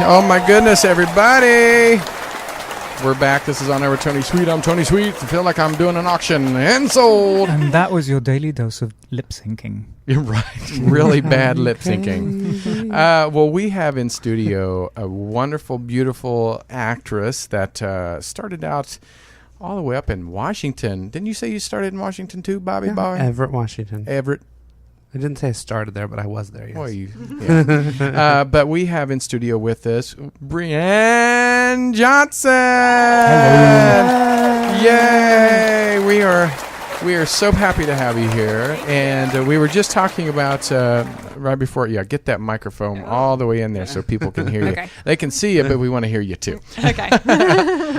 Oh my goodness, everybody. We're back. This is On Air with Tony Sweet. I'm Tony Sweet. I feel like I'm doing an auction and sold. And that was your daily dose of lip syncing. You're right. Really bad lip syncing. Well, we have in studio a wonderful, beautiful actress that started out all the way up in Washington. Didn't you say you started in Washington too, Bobby Boy? Everett, Washington. Everett. I didn't say I started there, but I was there, yes. Well, yeah. But we have in studio with us Breann Johnson. Hello. Yay! We are so happy to have you here. And we were just talking about right before. Yeah, get that microphone all the way in there so people can hear you. Okay. They can see you, but we want to hear you too. Okay.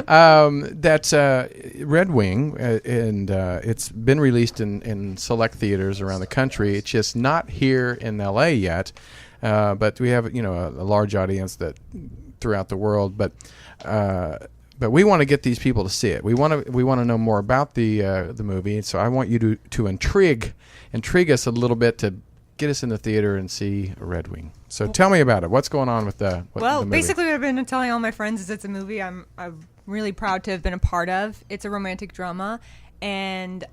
That's Red Wing, and it's been released in select theaters around the country. It's just not here in L.A. yet, but we have a large audience that throughout the world. But we want to get these people to see it. We want to know more about the movie. So I want you to intrigue us a little bit to get us in the theater and see Red Wing. So tell me about it. What's going on with the movie? Basically what I've been telling all my friends is it's a movie I'm really proud to have been a part of. It's a romantic drama, and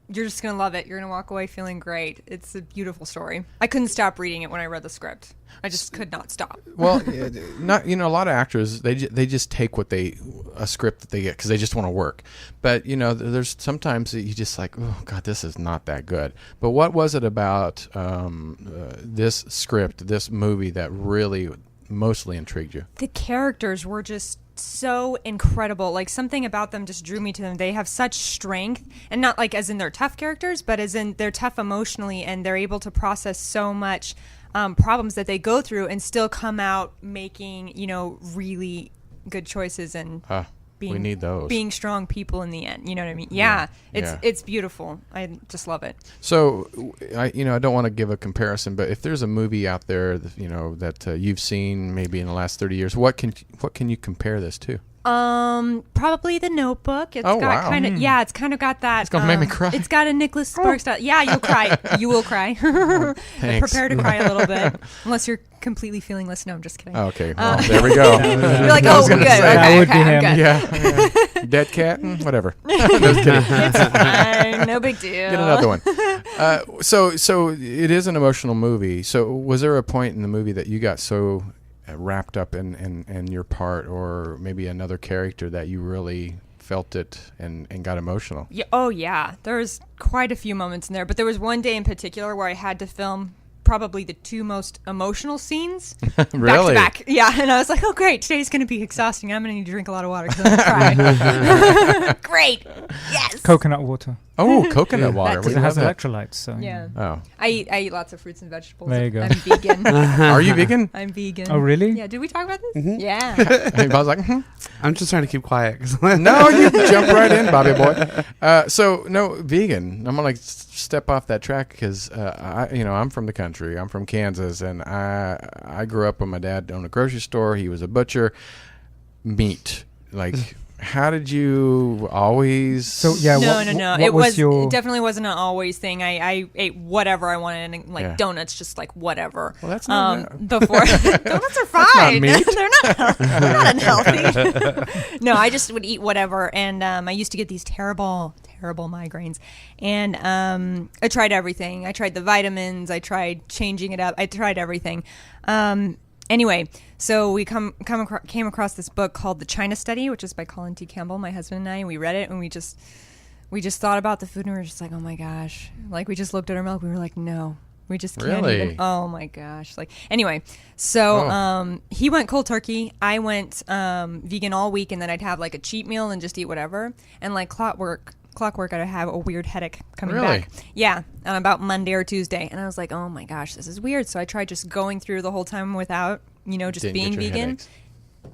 you're just going to love it. You're going to walk away feeling great. It's a beautiful story. I couldn't stop reading it when I read the script. I just could not stop. Well, not a lot of actors they just take a script that they get because they just want to work. But there's sometimes that you just like, oh God, this is not that good. But what was it about this script, this movie that really mostly intrigued you? The characters were just so incredible. Like, something about them just drew me to them. They have such strength, and not like as in they're tough characters, but as in they're tough emotionally, and they're able to process so much problems that they go through and still come out making really good choices and we need those. Being strong people in the end. You know what I mean? Yeah. It's beautiful. I just love it. So I don't want to give a comparison, but if there's a movie out there that you've seen maybe in the last 30 years, what can you compare this to? Probably The Notebook. It's got wow. kind of it's kind of got that. It's gonna make me cry. It's got a Nicholas Sparks style. Yeah, you'll cry. You will cry. Thanks. Prepare to cry a little bit, unless you're completely feelingless. No, I'm just kidding. Okay, well, there we go. You're like, oh, good. That would be him. I'm good. Yeah. Dead cat, whatever. Just kidding. It's fine. No big deal. Get another one. So it is an emotional movie. So was there a point in the movie that you got so wrapped up in your part, or maybe another character that you really felt it and got emotional? Yeah. Oh yeah, there was quite a few moments in there, but there was one day in particular where I had to film probably the two most emotional scenes Really? back to back. Yeah, and I was like, oh great, today's going to be exhausting. I'm going to need to drink a lot of water because I'm going to cry. Great. Yes. Coconut water. Oh, coconut water. Because it has electrolytes. So Yeah. Oh. I eat lots of fruits and vegetables. There you go. I'm vegan. Are you vegan? I'm vegan. Oh, really? Yeah. Did we talk about this? Mhm. Yeah. I was like, I'm just trying to keep quiet. No, you jump right in, Bobby boy. So no, vegan. I'm gonna step off that track because I'm from the country. I'm from Kansas, and I grew up when my dad owned a grocery store. He was a butcher. Meat, like. How did you always? So yeah, No. What It definitely wasn't an always thing. I ate whatever I wanted, and donuts, just like whatever. Well, that's not before donuts are fine. meat. They're not unhealthy. No, I just would eat whatever, and I used to get these terrible migraines, and I tried everything. I tried the vitamins. I tried changing it up. I tried everything. Anyway, so we came across this book called The China Study, which is by Colin T. Campbell, my husband and I, and we read it, and we just thought about the food, and we were just like, oh my gosh. Like, we just looked at our milk, we were like, no, we just can't even. Oh my gosh. Like, anyway, so he went cold turkey. I went vegan all week, and then I'd have like a cheat meal and just eat whatever. And like clockwork, I'd have a weird headache coming back. Yeah, on about Monday or Tuesday. And I was like, oh my gosh, this is weird. So I tried just going through the whole time without, just Didn't being get your vegan. headaches.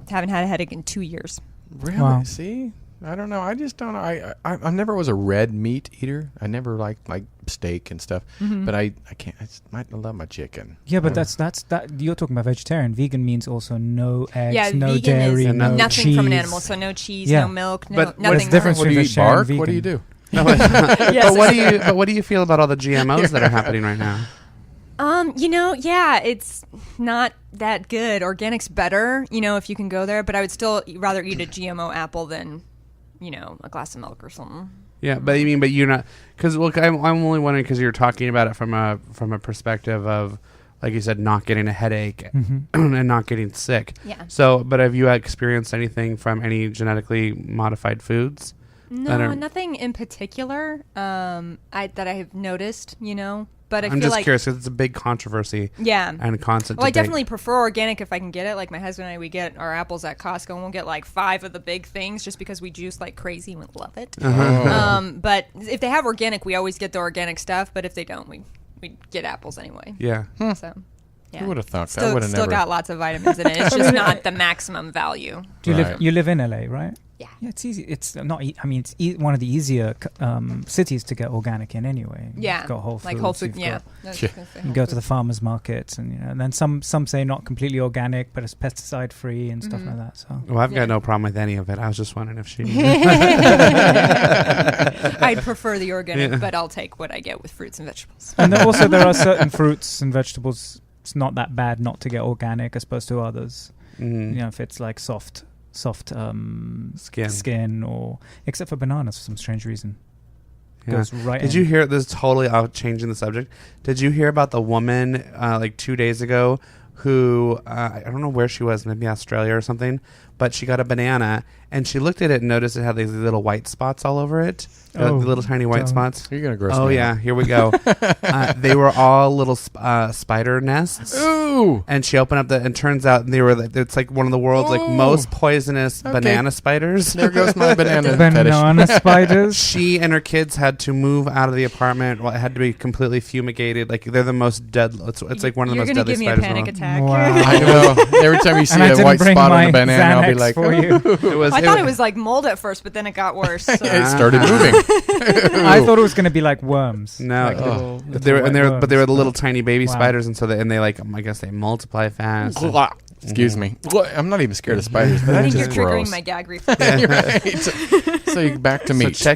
Haven't had a headache in 2 years. Really? Wow. See, I don't know. I just don't. I never was a red meat eater. I never liked like steak and stuff. Mm-hmm. But I can't. I love my chicken. Yeah, but that's that. You're talking about vegetarian. Vegan means also no eggs, no vegan dairy, is no nothing cheese. from an animal. So no cheese, Yeah. no milk, But nothing. what's the difference What do you eat? vegetarian Bark? and What do you vegan? do? But what do you think about all the GMOs that are happening right now? It's not that good. Organic's better, if you can go there, but I would still rather eat a GMO apple than, a glass of milk or something. Yeah, but you're not, because look, I'm only wondering because you're talking about it from a perspective of, like you said, not getting a headache and not getting sick. Yeah. So, but have you experienced anything from any genetically modified foods? No, nothing in particular that I have noticed, But I'm just curious because it's a big controversy. Yeah. And constant Well, debate. I definitely prefer organic if I can get it. Like my husband and I, we get our apples at Costco and we'll get like 5 of the big things just because we juice like crazy and we love it. But if they have organic, we always get the organic stuff. But if they don't, we get apples anyway. Yeah. So, yeah. Who would have thought? Still got lots of vitamins in it. It's just not the maximum value. You live in LA, right? Yeah. Yeah, it's easy. It's not. It's one of the easier cities to get organic in anyway. Yeah. You've got Whole Foods. Like Whole Foods. Yeah. You go to the farmers markets, and then some say not completely organic, but it's pesticide free and stuff like that. So. Well, I've got no problem with any of it. I was just wondering if she. I'd prefer the organic, but I'll take what I get with fruits and vegetables. And then also there are certain fruits and vegetables. It's not that bad not to get organic as opposed to others. If it's like soft skin, or except for bananas for some strange reason. Goes right. Did you hear this? Totally changing the subject. Did you hear about the woman like 2 days ago who I don't know where she was, maybe Australia or something, but she got a banana and she looked at it and noticed it had these little white spots all over it. The little tiny white spots. You're gonna gross me yeah, out. here we go. They were all little spider nests. Ooh! And she opened up and turns out they were. It's like one of the world's like most poisonous banana spiders. There goes my banana banana spiders. She and her kids had to move out of the apartment. Well, it had to be completely fumigated. Like they're the most deadly. It's like one of the most deadly spiders. You're gonna give me a panic attack. Wow. I know. Every time you see a white spot on the banana, I'll be like, for you. I thought it was like mold at first, but then it got worse. So. It started moving. I thought it was going to be like worms. No, like little they were the little tiny baby Wow. spiders, and so they like I guess they multiply fast. Excuse me. I'm not even scared of spiders. But I think that's you're just triggering gross. my gag reflex. You're right. So you back to meat. So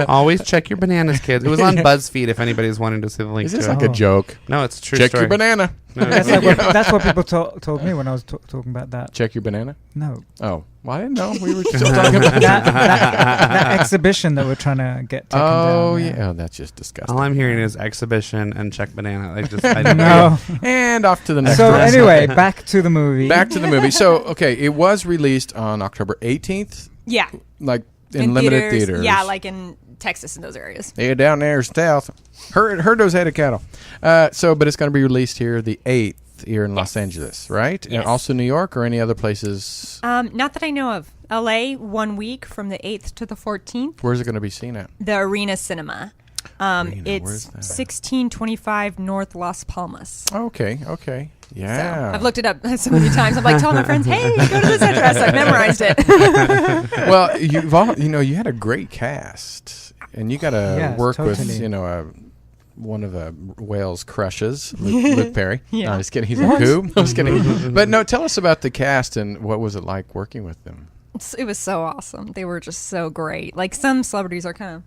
always check your bananas, kids. It was on BuzzFeed if anybody's wanting to see the link Is to this it. like a joke? No, it's a true Check story. your banana. No, That's what people told me when I was talking about that. Check your banana? No. Oh. Well, I didn't know. We were still talking about that exhibition that we're trying to get taken down. Oh, yeah. Oh, that's just disgusting. All I'm hearing is exhibition and check banana. I don't No. And off to the next So one. anyway, back to the movie. Back to the movie. So, okay, it was released on October 18th. Yeah. Like in limited theaters. Yeah, like in Texas and those areas. Yeah, down there south. Heard those head of cattle. But it's going to be released here the 8th here in Los Angeles, right? Yes. And also New York or any other places? Not that I know of. LA, 1 week from the 8th to the 14th. Where's it going to be seen at? The Arena Cinema. Where's It's that? 1625 North Las Palmas. Okay. Yeah. So I've looked it up so many times. I'm like telling my friends, "Hey, go to this address." I've memorized it. Well, you had a great cast, and you got to work with one of Whale's crushes, Luke Perry. Yeah. No, I was kidding. He's like, who? I was kidding. But no, tell us about the cast and what was it like working with them? It was so awesome. They were just so great. Like some celebrities are kind of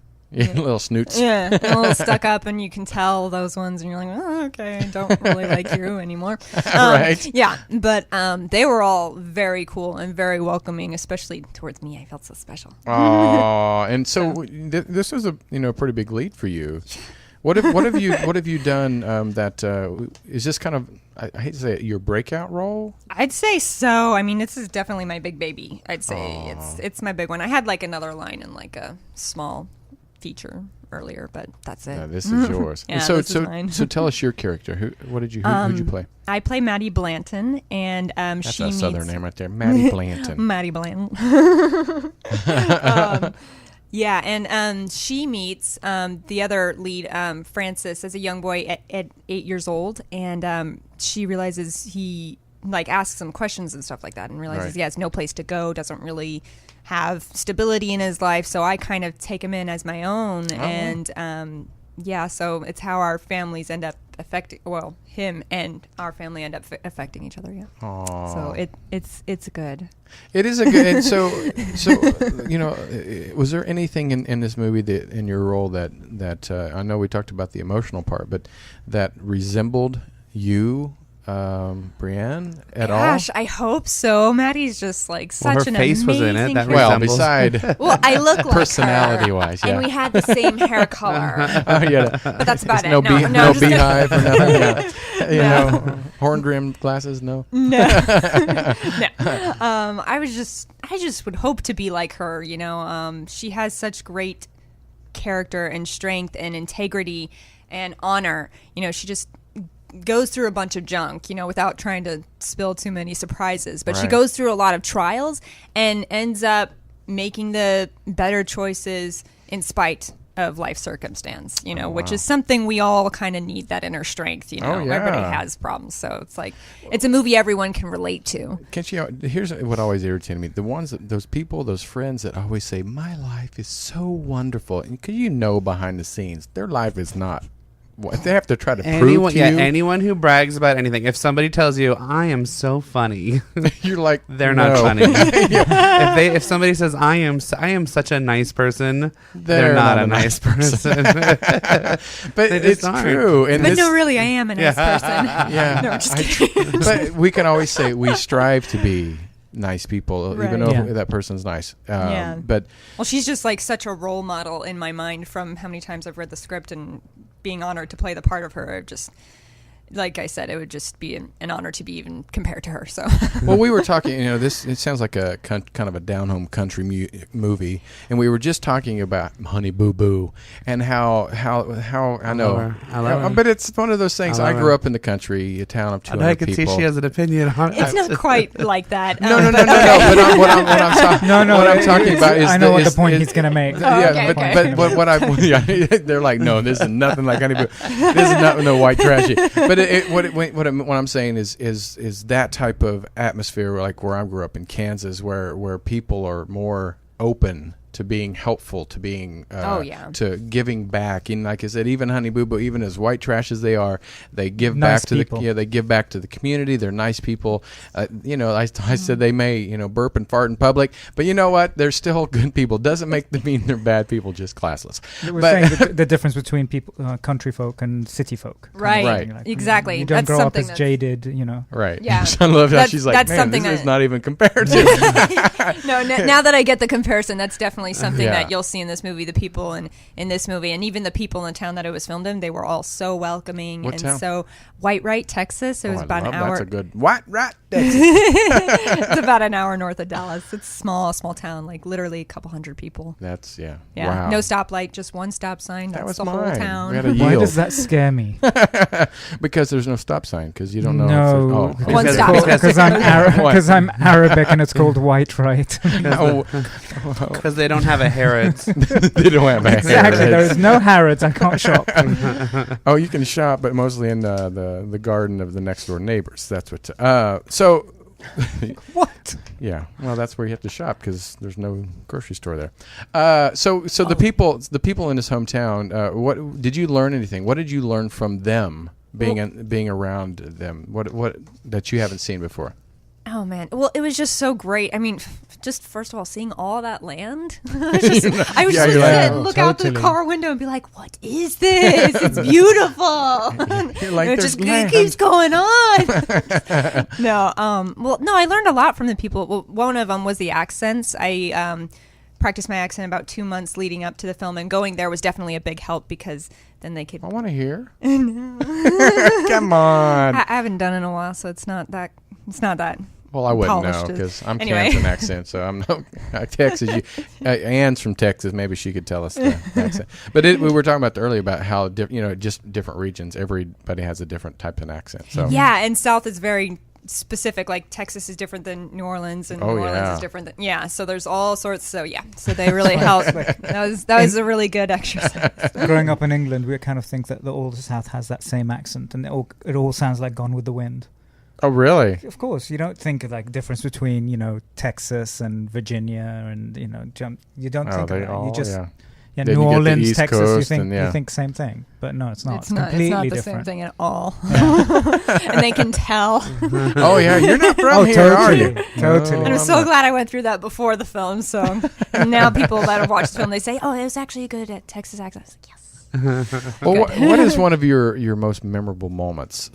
little snoots. a little stuck up, and you can tell those ones, and you're like, oh, okay, I don't really like you anymore. Right. Yeah, but they were all very cool and very welcoming, especially towards me. I felt so special. Oh, and so this was a pretty big lead for you. What have you done that is this kind of, I hate to say it, your breakout role? I'd say so. I mean, this is definitely my big baby. I'd say it's my big one. I had like another line in like a small feature earlier, but that's it. No, this is yours. Yeah, so this is mine. So tell us your character. Who'd you play? I play Maddie Blanton, and That's she a meets southern name right there, Maddie Blanton. Maddie Blanton. Yeah, and she meets the other lead, Francis, as a young boy at 8 years old, and she realizes he asks some questions and stuff like that, and realizes he has no place to go, doesn't really have stability in his life, so I kind of take him in as my own, and so it's how our families end up him and our family end up affecting each other. Yeah. Aww. So it's good. It is a good. And so was there anything in this movie that in your role that I know we talked about the emotional part, but that resembled you, Breann, at all? Gosh, I hope so. Maddie's just like such an face was in amazing it. That Well, resembles. beside Well, I look like personality-wise, her, yeah. and we had the same hair color. Oh, yeah. But that's about There's it. no I'm just kidding. beehive or nothing. Yeah. No. Horn-rimmed glasses. No. No. I just would hope to be like her. She has such great character and strength and integrity and honor. She just goes through a bunch of junk, without trying to spill too many surprises. But she Right. goes through a lot of trials and ends up making the better choices in spite of life circumstance, which is something we all kind of need, that inner strength. Oh, yeah. Everybody has problems. So it's like, it's a movie everyone can relate to. Can't you? Here's what always irritated me: those people, those friends that always say, "My life is so wonderful," and behind the scenes, their life is not. They have to try to prove to you. Anyone who brags about anything, if somebody tells you, "I am so funny," You're like, they're no. not funny. If somebody says, "I am such a nice person," they're not a nice person. But They just it's aren't. true. And But no, really, I am a nice person. yeah. No, just kidding. But we can always say we strive to be nice people, Right. even though Yeah. that person's nice. Yeah. But Well, she's just like such a role model in my mind from how many times I've read the script and being honored to play the part of her. Just like I said, it would just be an honor to be even compared to her. So, well, we were talking. It sounds like a kind of a down-home country movie, and we were just talking about Honey Boo Boo and how I know, I love her. but it's one of those things. I I love grew her. up in the country, a town of 200 I can people. see she has an opinion on it's not quite like that. No. but- But what I'm talking about is I know what the point is- he's going to make. okay, okay. but what they're like, no, this is nothing like Honey Boo. This is not no white trashy. But what I'm saying is that type of atmosphere, like where I grew up in Kansas, where people are more open to being helpful, to being to giving back. And like I said, even Honey Boo Boo, even as white trash as they are, they give Nice back to people. they give back to the community. They're nice people. I said they may burp and fart in public, but you know what? They're still good people. Doesn't make them mean they're bad people, just classless. We're But- saying the difference between people, country folk and city folk. Right. Right. Exactly. You don't That's grow up something as that's- jaded, Right. Yeah. I love how That's- she's like, that's man, something this is that- not even compared to. No, now that I get the comparison, that's definitely something Yeah. that you'll see in this movie. The people in this movie, and even the people in the town that it was filmed in, they were all so welcoming. What and town? so White Right, Texas. It was about an hour. That's a good what right. It's about an hour north of Dallas. It's small town, like literally a couple hundred people. That's Yeah, Wow. no stoplight, just one stop sign. That That's was the mine. whole We town. had a Why yield does that scare me? because there's no stop sign because you don't know. No, If One there's, stop. because What? I'm Arabic and it's called white, right? oh, because they don't have a Harrods. they don't have a Exactly. There Harrods. is no Harrods. I can't shop. Oh, you can shop, but mostly in the garden of the next door neighbors. That's what. So. What? Yeah, well, that's where you have to shop because there's no grocery store there. So the people in his hometown. What did you learn anything? What did you learn from them being around them? What that you haven't seen before? Oh man! Well, it was just so great. I mean, just first of all, seeing all that land. I would Yeah, just you're like, look out the totally. car window and be like, "What is this? It's beautiful." You're like, it "There's just land." keeps going on. No, I learned a lot from the people. Well, one of them was the accents. I practiced my accent about 2 months leading up to the film, and going there was definitely a big help because then they could. I want to hear. Come on. I haven't done it in a while, so it's not that. Well, I wouldn't know polished it. because I'm Anyway. Kansas accent, so I'm no Texas. Anne's from Texas. Maybe she could tell us the accent. But we were talking about earlier about how just different regions. Everybody has a different type of accent. So Yeah, and South is very specific. Like Texas is different than New Orleans, and New Orleans yeah. is different than So there's all sorts. So so they really helped. That was a really good exercise. Growing up in England, we kind of think that all the South has that same accent, and it all sounds like Gone with the Wind. Oh, really? Of course, you don't think of like difference between Texas and Virginia, and you don't think of they that. all, You just yeah. Yeah, Then New you get the Orleans, East Texas, Coast, you and, yeah. think same thing, but no, it's not. It's not. It's completely not the different. same thing at all. And they can tell. Oh yeah, you're not from Oh, here, are you? totally. And I'm so glad I went through that before the film. So and now people that have watched the film, they say, "Oh, it was actually good at Texas accent." I was like, "Yes." Well, what is one of your most memorable moments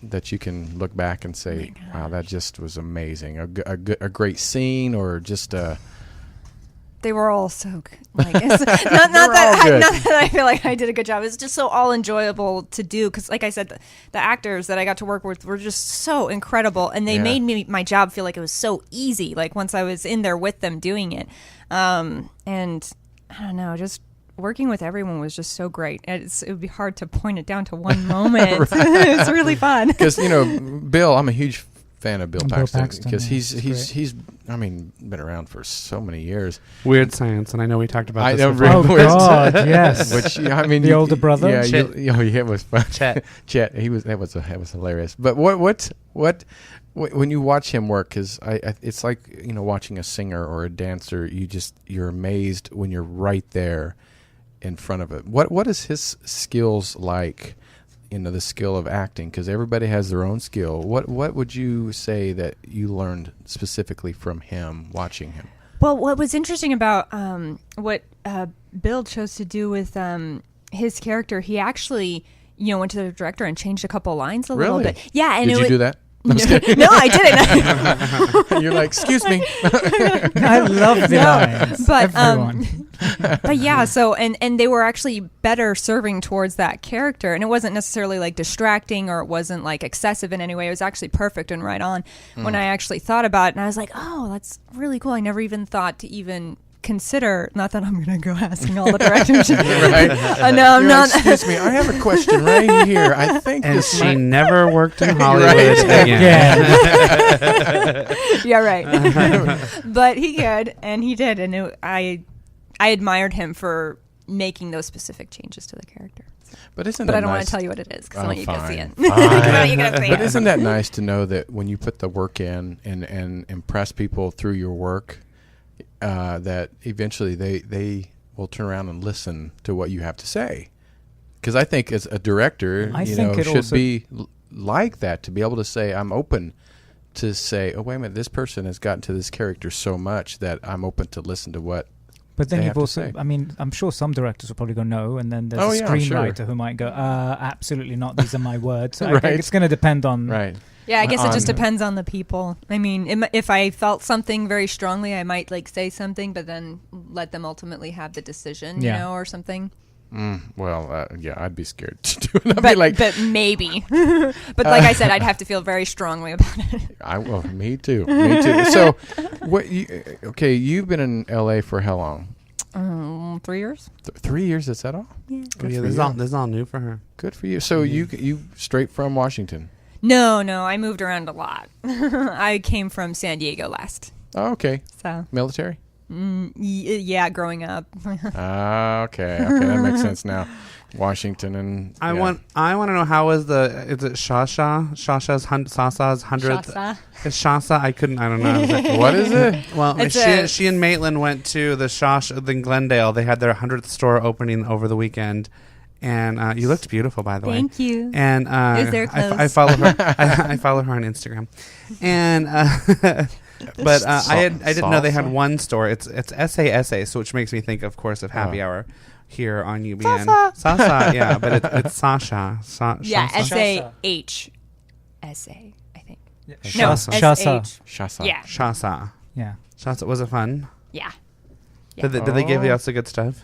that you can look back and say, "Wow, that just was amazing." A great scene, or just a. They were all so good. Like, it's not that I feel like I did a good job. It's just so all enjoyable to do because, like I said, the actors that I got to work with were just so incredible, and they made my job feel like it was so easy. Like once I was in there with them doing it, and I don't know, just working with everyone was just so great. It would be hard to point it down to one moment. It's really fun because Bill. I'm a huge fan of Bill Paxton because yeah, he's been around for so many years. Weird Science, and I know we talked about this know, before. Oh God, yes. Which the older brother. Yeah, Chet. it was fun. Chet. Chet. That was hilarious. But what when you watch him work, because it's like watching a singer or a dancer. You're amazed when you're right there in front of it. What is his skills like? The skill of acting, because everybody has their own skill. What would you say that you learned specifically from him watching him? Well, what was interesting about what Bill chose to do with his character, he actually went to the director and changed a couple lines a little bit. Yeah, and did you do that? No, I didn't. You're like, excuse me. I love the lines. But Everyone. but yeah, so and they were actually better serving towards that character, and it wasn't necessarily like distracting or it wasn't like excessive in any way. It was actually perfect and right on when I actually thought about it, and I was like, oh, that's really cool. I never even thought to even consider, not that I'm going to go asking all the directors. Right. No, I'm not. Like, excuse me, I have a question right here. I think And this she might- never worked in Hollywood Right. again. Yeah, right. But he could, and he did, and I admired him for making those specific changes to the character. But isn't But that I don't nice? want to tell you what it is because I want you to go see it. Fine. I want you to go see But it. isn't that nice to know that when you put the work in and impress people through your work, that eventually they will turn around and listen to what you have to say? Because I think as a director, I think it should also- be like that, to be able to say, I'm open to say, oh, wait a minute, this person has gotten to this character so much that I'm open to listen to what. But then they you've have to also, say. I mean, I'm sure some directors will probably go no, and then there's Oh, a yeah, I'm sure. screenwriter who might go, absolutely not, these are my words. So I Right. think it's going to depend on... Right. Yeah, I guess it just on- depends on the people. I mean, if I felt something very strongly, I might like say something, but then let them ultimately have the decision, Yeah. or something. Well, yeah, I'd be scared to do it. I'd be like, But maybe. But like I said, I'd have to feel very strongly about it. Me too. Me too. So, okay, you've been in LA for how long? 3 years. 3 years, is that all? Yeah. Good Yeah, for this is you. all new for her. Good for you. So you straight from Washington? No, I moved around a lot. I came from San Diego last. Oh, okay. So, Military? yeah, growing up. Okay, that makes sense now. Washington and I want to know how is it Sasa's 100th? Shasa. It's Shasa. I don't know. what is it? Well, It's she and Maitland went to the Shasha in Glendale. They had their 100th store opening over the weekend. And you looked beautiful, by the way. Thank you. And Is there clothes? I follow her. I follow her on Instagram. And but I didn't know they had one store. It's SASA, so which makes me think, of course, of Happy Hour here on UBN. Sasa, yeah, but it's Sasha. Yeah, Shasa. SAHSA, I think. Yeah. No, Shasa. SH. Shasa. Yeah. Shasa. Yeah. Shasa. Was it fun? Yeah. Did they give you lots of good stuff?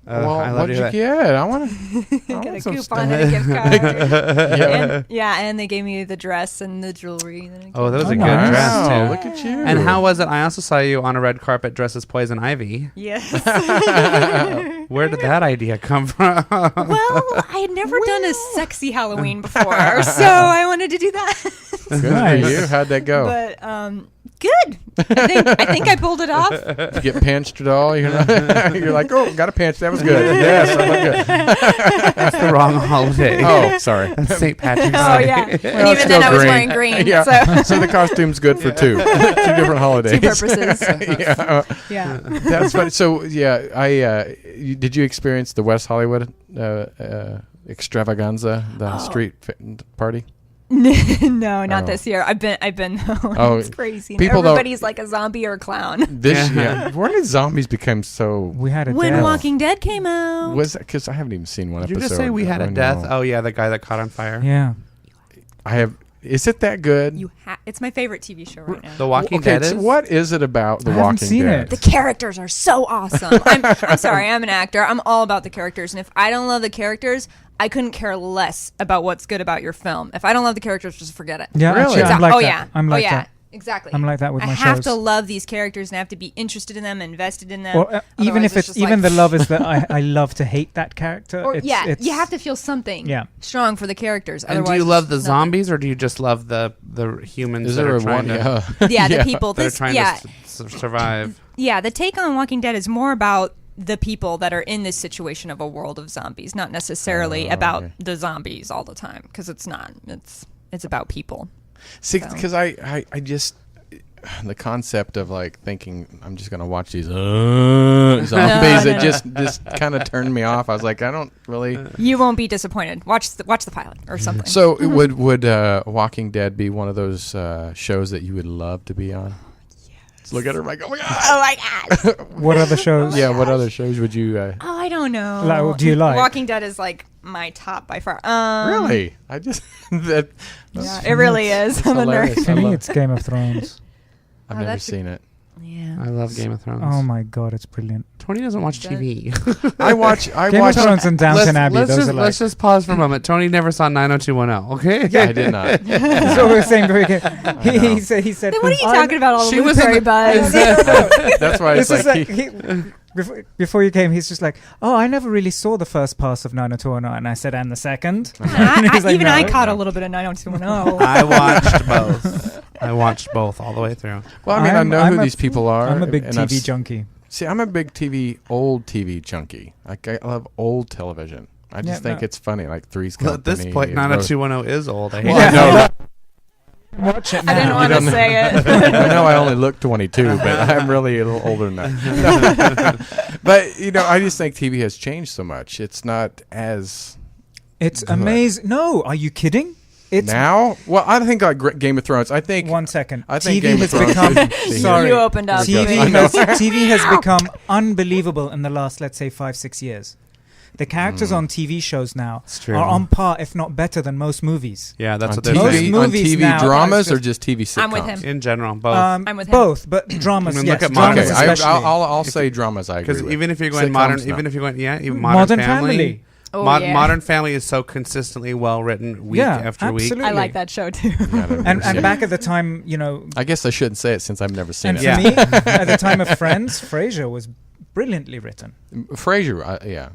Well, I what love did to you hear that. get? I want to. Get a some coupon stuff. and a gift card. Yeah. And they gave me the dress and the jewelry. Oh, that was a good nice. dress Wow, too. look at you. And how was it? I also saw you on a red carpet dressed as Poison Ivy. Yes. Where did that idea come from? Well, I had never done a sexy Halloween before, so I wanted to do that. Good Nice. for you. How'd that go? But good. I think I pulled it off. Did you get pinched at all? You're like, oh, got a pinch. That was good. Yes, I look good. That's the wrong holiday. Oh, sorry. That's St. Patrick's Day. Oh yeah. Well, And it's even then, still I was green. wearing green. Yeah. So So the costume's good for two different holidays. two purposes. Yeah. Yeah. That's funny. So yeah, did you experience the West Hollywood extravaganza, the street party? No, not Oh. this year. I've been. Oh, It's crazy. people don't- Everybody's like a zombie or a clown. When did zombies become so? We had a When death. Walking Dead came out. Was that because I haven't even seen one Did you episode? just say we had I a don't death? know. Oh, yeah, the guy that caught on fire. Yeah. I have. Is it that good? It's my favorite TV show right now. The Walking Okay, Dead so is? what is it about The I haven't Walking seen Dead? it. The characters are so awesome. I'm sorry, I'm an actor. I'm all about the characters, and if I don't love the characters, I couldn't care less about what's good about your film. If I don't love the characters, just forget it. Yeah, Really? actually, I'm like that. I'm like yeah. that. Exactly. I'm like that with I my have shows. to love these characters and I have to be interested in them, invested in them. Or even Otherwise, if it's just even like, the love is that I love to hate that character. Or, it's, you have to feel something Yeah. strong for the characters. And do Otherwise, you love the it's nothing. zombies or do you just love the humans Is that there are a trying one? to, Yeah, the people. that are This, trying yeah, to survive? yeah. The take on Walking Dead is more about the people that are in this situation of a world of zombies, not necessarily about okay. the zombies all the time, because it's not. It's about people. See, So. because I just the concept of like thinking I'm just gonna watch these zombies. It just kind of turned me off. I was like, I don't really. You won't be disappointed. Watch the pilot or something. So would Walking Dead be one of those shows that you would love to be on? Yes. Look at her like, oh my god. Oh my god. what other shows? Yeah, what other shows would you? Oh, I don't know. Like, what do you like? Walking Dead is like my top by far. Really? I just that. Yeah, it really is. I'm a hilarious. nerd. For me, it's Game of Thrones. I've Oh, never that's a- seen it. Yeah. I love Game of Thrones. Oh my god, it's brilliant. Tony doesn't watch TV. I watch. Game of Thrones and Downton Abbey. Those are like. Let's just pause for a moment. Tony never saw 90210, okay? Yeah, I did not. So we're saying very good. He said. Then what are you talking about? All the She was in Blueberry the- Buds. That's why it's This is like. before you came, he's just like, oh, I never really saw the first pass of 90210, and I said, and the second. And he's like, Even no. I caught a little bit of 90210. I watched both. I watched both all the way through. Well, I mean, I know I'm who a- these people are. I'm a big and I've TV s- junkie. See, I'm a big old TV junkie. Like, I love old television. I just think it's funny, like Three's Well, Company. at this point, 90210 is old. I hate Well, I it. know. Watch it now. I didn't want to don't- say it. I know I only look 22, but I'm really a little older than that. But, I just think TV has changed so much. It's not as... It's Good. amazing. No, are you kidding? It's now? Well, I think like Game of Thrones. I think... 1 second. I think TV Game has of Thrones become. should be- Sorry. You opened up. TV has become unbelievable in the last, let's say, 5-6 years. The characters on TV shows now It's true. are on par, if not better, than most movies. Yeah, that's on what they're Most saying. TV, on movies TV now dramas has or just TV sitcoms? I'm with him. In general, both. I'm with him. Both, but dramas, I mean, yes. look at Dramas modern- Okay, especially. I'll say dramas. I agree Because with. even if you're going Sitcoms, modern, no. even if you're going, even Modern Family. Family. Oh, yeah. Modern Family is so consistently well written week Yeah, after week. absolutely. I like that show too. Yeah, I don't And understand. back at the time, I guess I shouldn't say it since I've never seen and it. for Yeah. me, at the time of Friends, Frasier was brilliantly written. Frasier, yeah,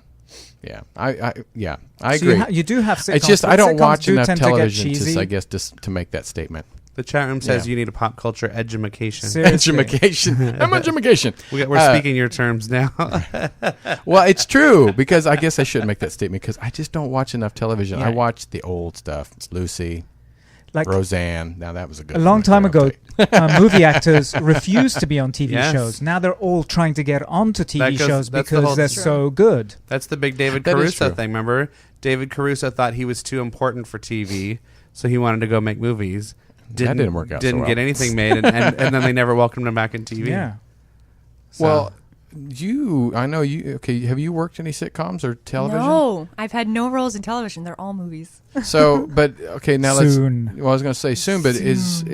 I So agree. you do have sitcoms. It's just but I don't sitcoms watch do enough tend to get television cheesy. I guess to make that statement. The chat room says Yeah. you need a pop culture edumacation. Seriously. Edumacation. I'm edumacation. We're speaking your terms now. Well, it's true because I guess I shouldn't make that statement because I just don't watch enough television. Yeah. I watch the old stuff. It's Lucy, Like Roseanne. Now that was a good. a long one. time ago, Okay. movie actors refused to be on TV Yes. shows. Now they're all trying to get onto TV That goes- shows that's the because whole- they're True. so good. That's the big David That is Caruso true. thing, remember? David Caruso thought he was too important for TV, so he wanted to go make movies. didn't work out so Didn't well. get anything made, and then they never welcomed him back in TV. Yeah. So- Well, I know you. Okay, have you worked any sitcoms or television? No, I've had no roles in television. They're all movies. So, but okay, now Soon. let's. Well, I was going to say soon, but is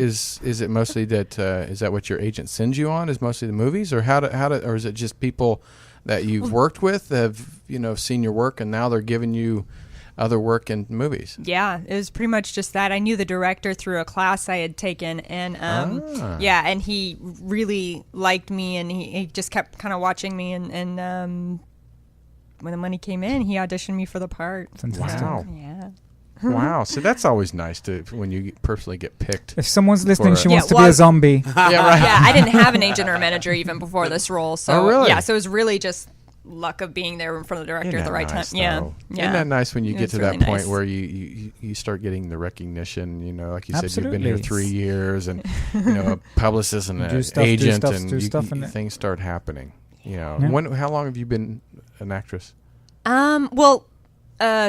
it mostly that? Is that what your agent sends you on? Is mostly the movies, or or is it just people that you've worked with that have seen your work and now they're giving you other work in movies? Yeah, it was pretty much just that. I knew the director through a class I had taken, and and he really liked me, and he just kept kind of watching me, and when the money came in, he auditioned me for the part. Fantastic. Wow. Yeah. Wow. So that's always nice when you personally get picked. If someone's listening, she Yeah, wants to be a zombie. Yeah, right. Yeah, I didn't have an agent or a manager even before this role. So Oh, really? yeah, so it was really just luck of being there in front of the director Isn't at the that right nice, time. Yeah. though? Yeah. Isn't that nice when you get It's to really that point nice. where you start getting the recognition? You know, like you said, you've been here Absolutely. 3 years, and you know, a publicist and Do an stuff, do agent, stuff, and do stuff, and things start happening. You know, Yeah. how long have you been an actress? Well,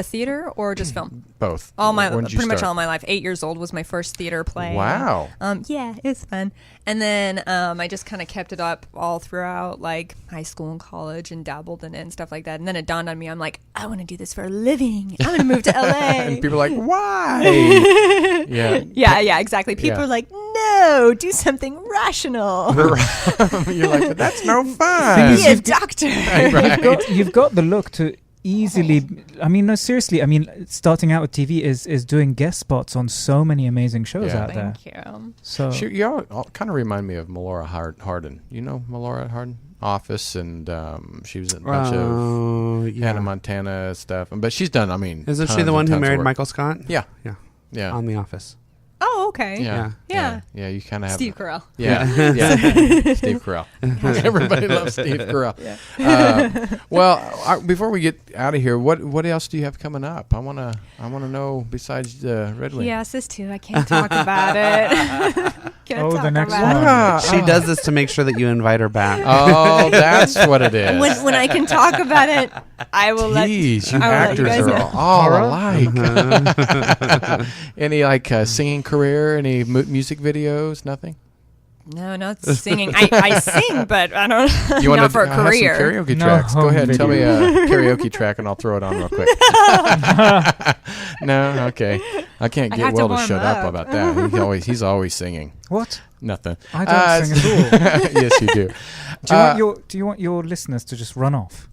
theater or just film? Both. All my When did you pretty much start? all my life. 8 years old was my first theater play. Wow. Yeah, it was fun. And then I just kind of kept it up all throughout like high school and college and dabbled in it and stuff like that. And then it dawned on me, I'm like, I want to do this for a living. I want to move to LA. And people are like, why? Yeah. Yeah, exactly. People Yeah. are like, no, do something rational. You're like, but that's no fun. Be a doctor. You've got the look to easily. I mean, no, seriously. I mean, starting out with TV is doing guest spots on so many amazing shows Yeah. out there. Thank you. So You all kind of remind me of Melora Hardin. You know Melora Hardin? Office, and she was in a bunch of Hannah Montana stuff. But she's done, I mean... Isn't she tons the one and who tons of married work. Michael Scott? Yeah. Yeah. Yeah. On The Office. Oh, okay. Yeah. Yeah, you kind of have... Steve Carell. Yeah. Steve Carell. Everybody loves Steve Carell. Well, before we get out of here, what else do you have coming up? I want to know besides Red Wing. He asked this too. I can't talk about it. Can't Oh, the talk next about one. it. She does this to make sure that you invite her back. Oh, that's what it is. When I can talk about it, I will Jeez, you I will let you actors guys are know. all alike. Any singing career? Any music videos? Nothing. No, not singing. I sing, but I don't. You want not for a have some career. karaoke No tracks? Go home ahead, tell me a karaoke track, and I'll throw it on real quick. No, okay. I can't I get have to Will to warm shut up up. about that. He's always singing. what? Nothing. I don't sing at all. Yes, you do. Do you want your listeners to just run off?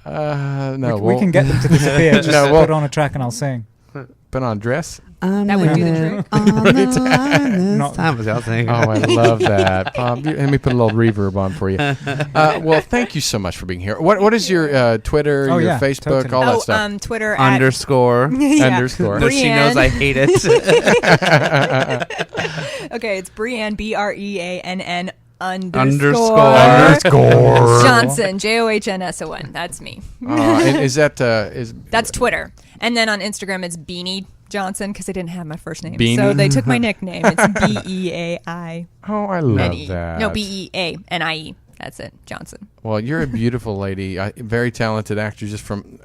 No, We can get them to disappear. Just No, well- put on a track and I'll sing. put on a dress. That would do the trick. Not- That was y'all saying. Oh, I love that. Let me put a little reverb on for you. Well, thank you so much for being here. What is your Twitter, Oh, your yeah, Facebook, totally. all that stuff? Twitter Underscore. yeah. Underscore. No, she knows I hate it. Okay, it's Breann BREANN Underscore. Johnson JOHNSON. That's me. And is that That's Twitter. And then on Instagram, it's Beanie Johnson because they didn't have my first name, Beanie? so they took my nickname. It's BEAINE. Oh, I love that. No, BEANIE. That's it, Johnson. Well, you're a beautiful lady, very talented actress from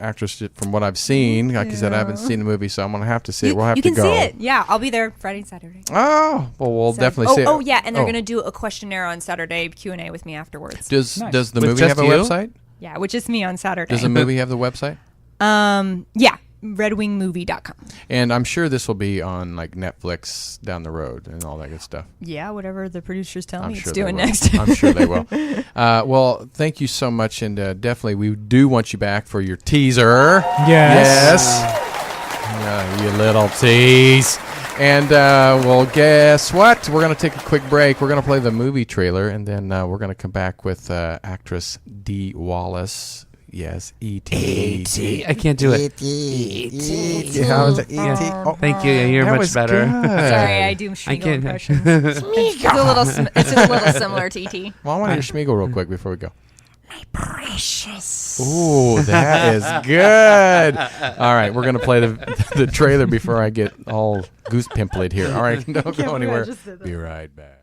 what I've seen. Like you said, I haven't seen the movie, so I'm gonna have to see it. We'll have you to can go. see it. Yeah, I'll be there Friday and Saturday. Oh, well, we'll definitely see it. Oh, yeah, and they're gonna do a questionnaire on Saturday Q&A with me afterwards. Does Nice. does the With movie just have a you? website? Yeah, which is me on Saturday. Does the movie have the website? Yeah, redwingmovie.com. And I'm sure this will be on like Netflix down the road and all that good stuff. Yeah, whatever the producers tell I'm me sure it's they doing will. next. I'm sure they will. Well, thank you so much, and definitely we do want you back for your teaser. Yes. You little tease. And well, guess what? We're going to take a quick break. We're going to play the movie trailer, and then we're going to come back with actress Dee Wallace. Yes, E.T. I can't do it. How is it? E.T. Oh, Thank you. You're that much was better. good. Sorry, I do I Schmiegel can't- impressions. It's a little similar to E.T. Well, I want to hear Schmiegel real quick before we go. My precious. Ooh, that is good. All right, we're going to play the trailer before I get all goose pimply here. All right, don't go anywhere. Be right back.